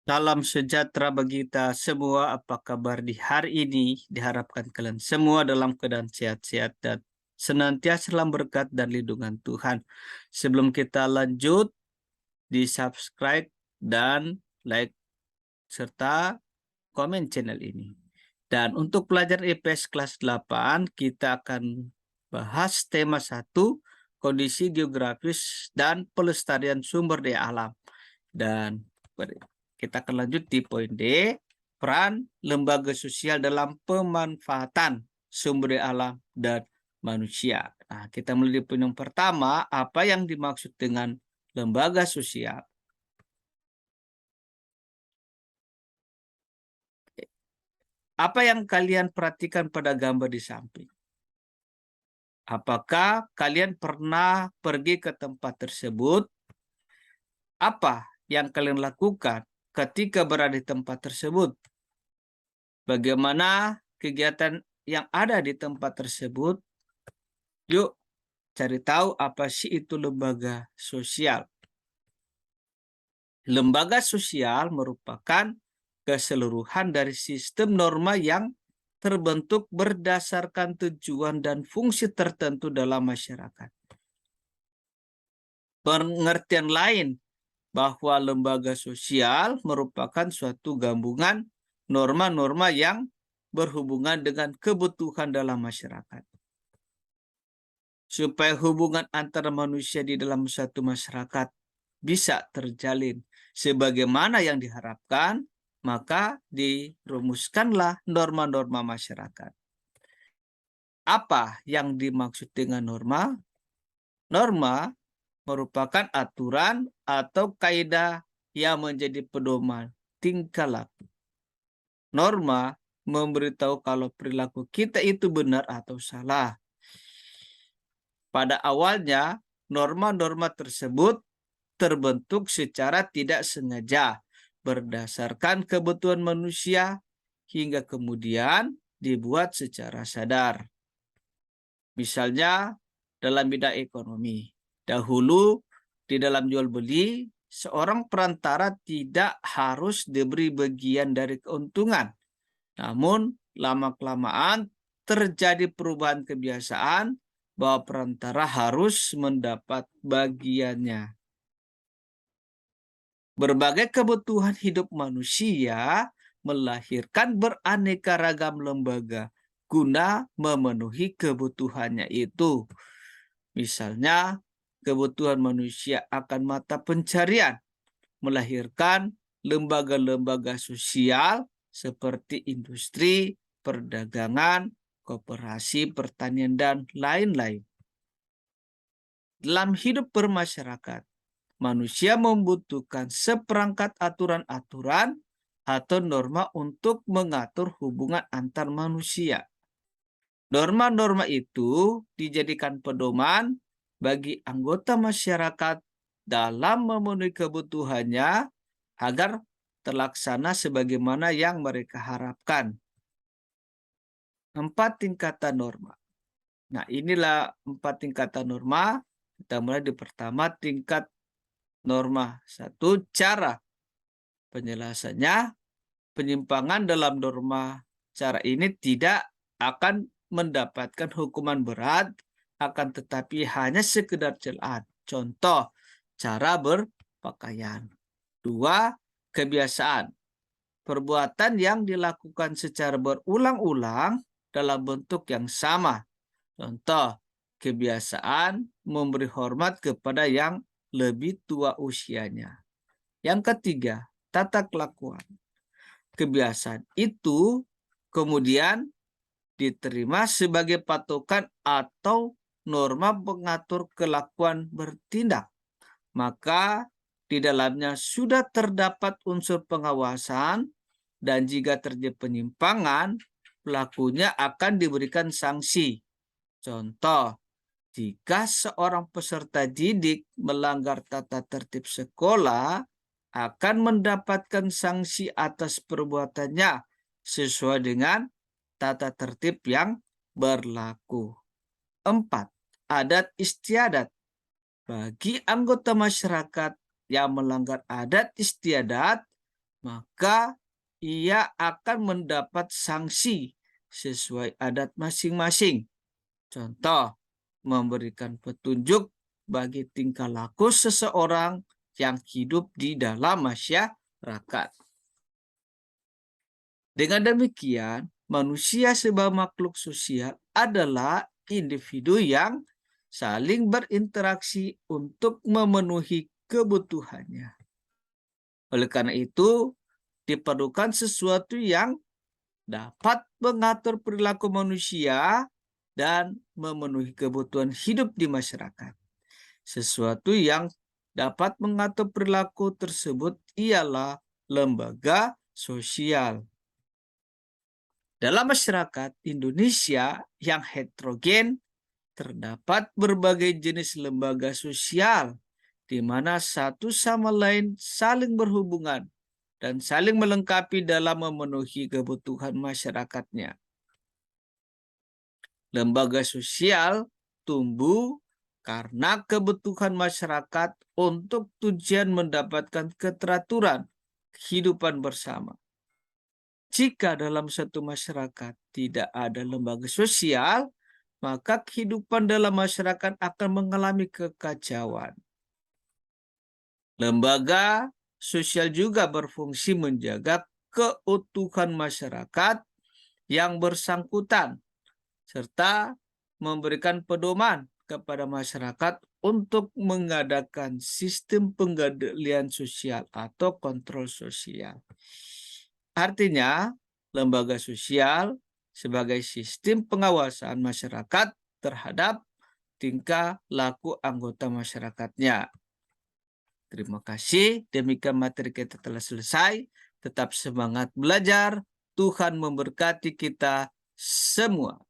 Salam sejahtera bagi kita semua. Apa kabar di hari ini? Diharapkan kalian semua dalam keadaan sehat-sehat dan senantiasa dalam berkat dan lindungan Tuhan. Sebelum kita lanjut, di subscribe dan like serta komen channel ini. Dan untuk pelajar IPS kelas 8, kita akan bahas tema 1, kondisi geografis dan pelestarian sumber daya alam. Dan kita akan lanjut di poin D, peran lembaga sosial dalam pemanfaatan sumber daya alam dan manusia. Nah, kita mulai di poin yang pertama, apa yang dimaksud dengan lembaga sosial? Apa yang kalian perhatikan pada gambar di samping? Apakah kalian pernah pergi ke tempat tersebut? Apa yang kalian lakukan ketika berada di tempat tersebut? Bagaimana kegiatan yang ada di tempat tersebut? Yuk cari tahu apa sih itu lembaga sosial. Lembaga sosial merupakan keseluruhan dari sistem norma yang terbentuk berdasarkan tujuan dan fungsi tertentu dalam masyarakat. Pengertian lain bahwa lembaga sosial merupakan suatu gabungan norma-norma yang berhubungan dengan kebutuhan dalam masyarakat. Supaya hubungan antara manusia di dalam satu masyarakat bisa terjalin sebagaimana yang diharapkan, maka dirumuskanlah norma-norma masyarakat. Apa yang dimaksud dengan norma? Norma merupakan aturan atau kaidah yang menjadi pedoman tingkah laku. Norma memberitahu kalau perilaku kita itu benar atau salah. Pada awalnya, norma-norma tersebut terbentuk secara tidak sengaja berdasarkan kebutuhan manusia hingga kemudian dibuat secara sadar. Misalnya dalam bidang ekonomi. Dahulu di dalam jual beli, seorang perantara tidak harus diberi bagian dari keuntungan. Namun lama-kelamaan terjadi perubahan kebiasaan bahwa perantara harus mendapat bagiannya. Berbagai kebutuhan hidup manusia melahirkan beraneka ragam lembaga guna memenuhi kebutuhannya itu. Misalnya, kebutuhan manusia akan mata pencarian melahirkan lembaga-lembaga sosial seperti industri, perdagangan, koperasi, pertanian, dan lain-lain. Dalam hidup bermasyarakat, manusia membutuhkan seperangkat aturan-aturan atau norma untuk mengatur hubungan antar manusia. Norma-norma itu dijadikan pedoman bagi anggota masyarakat dalam memenuhi kebutuhannya agar terlaksana sebagaimana yang mereka harapkan. 4 tingkatan norma. Nah, inilah 4 tingkatan norma. Kita mulai di pertama, tingkat norma. 1, cara. Penjelasannya, penyimpangan dalam norma cara ini tidak akan mendapatkan hukuman berat, akan tetapi hanya sekedar celaan. Contoh, cara berpakaian. 2, kebiasaan. Perbuatan yang dilakukan secara berulang-ulang dalam bentuk yang sama. Contoh, kebiasaan memberi hormat kepada yang lebih tua usianya. Yang ketiga, tata kelakuan. Kebiasaan itu kemudian diterima sebagai patokan atau norma pengatur kelakuan bertindak. Maka di dalamnya sudah terdapat unsur pengawasan dan jika terjadi penyimpangan, pelakunya akan diberikan sanksi. Contoh, jika seorang peserta didik melanggar tata tertib sekolah, akan mendapatkan sanksi atas perbuatannya sesuai dengan tata tertib yang berlaku. 4. Adat istiadat. Bagi anggota masyarakat yang melanggar adat istiadat, maka ia akan mendapat sanksi sesuai adat masing-masing. Contoh, memberikan petunjuk bagi tingkah laku seseorang yang hidup di dalam masyarakat. Dengan demikian, manusia sebagai makhluk sosial adalah individu yang saling berinteraksi untuk memenuhi kebutuhannya. Oleh karena itu, diperlukan sesuatu yang dapat mengatur perilaku manusia dan memenuhi kebutuhan hidup di masyarakat. Sesuatu yang dapat mengatur perilaku tersebut ialah lembaga sosial. Dalam masyarakat Indonesia yang heterogen, terdapat berbagai jenis lembaga sosial di mana satu sama lain saling berhubungan dan saling melengkapi dalam memenuhi kebutuhan masyarakatnya. Lembaga sosial tumbuh karena kebutuhan masyarakat untuk tujuan mendapatkan keteraturan kehidupan bersama. Jika dalam satu masyarakat tidak ada lembaga sosial, maka kehidupan dalam masyarakat akan mengalami kekacauan. Lembaga sosial juga berfungsi menjaga keutuhan masyarakat yang bersangkutan, serta memberikan pedoman kepada masyarakat untuk mengadakan sistem pengendalian sosial atau kontrol sosial. Artinya, lembaga sosial sebagai sistem pengawasan masyarakat terhadap tingkah laku anggota masyarakatnya. Terima kasih, demikian materi kita telah selesai. Tetap semangat belajar, Tuhan memberkati kita semua.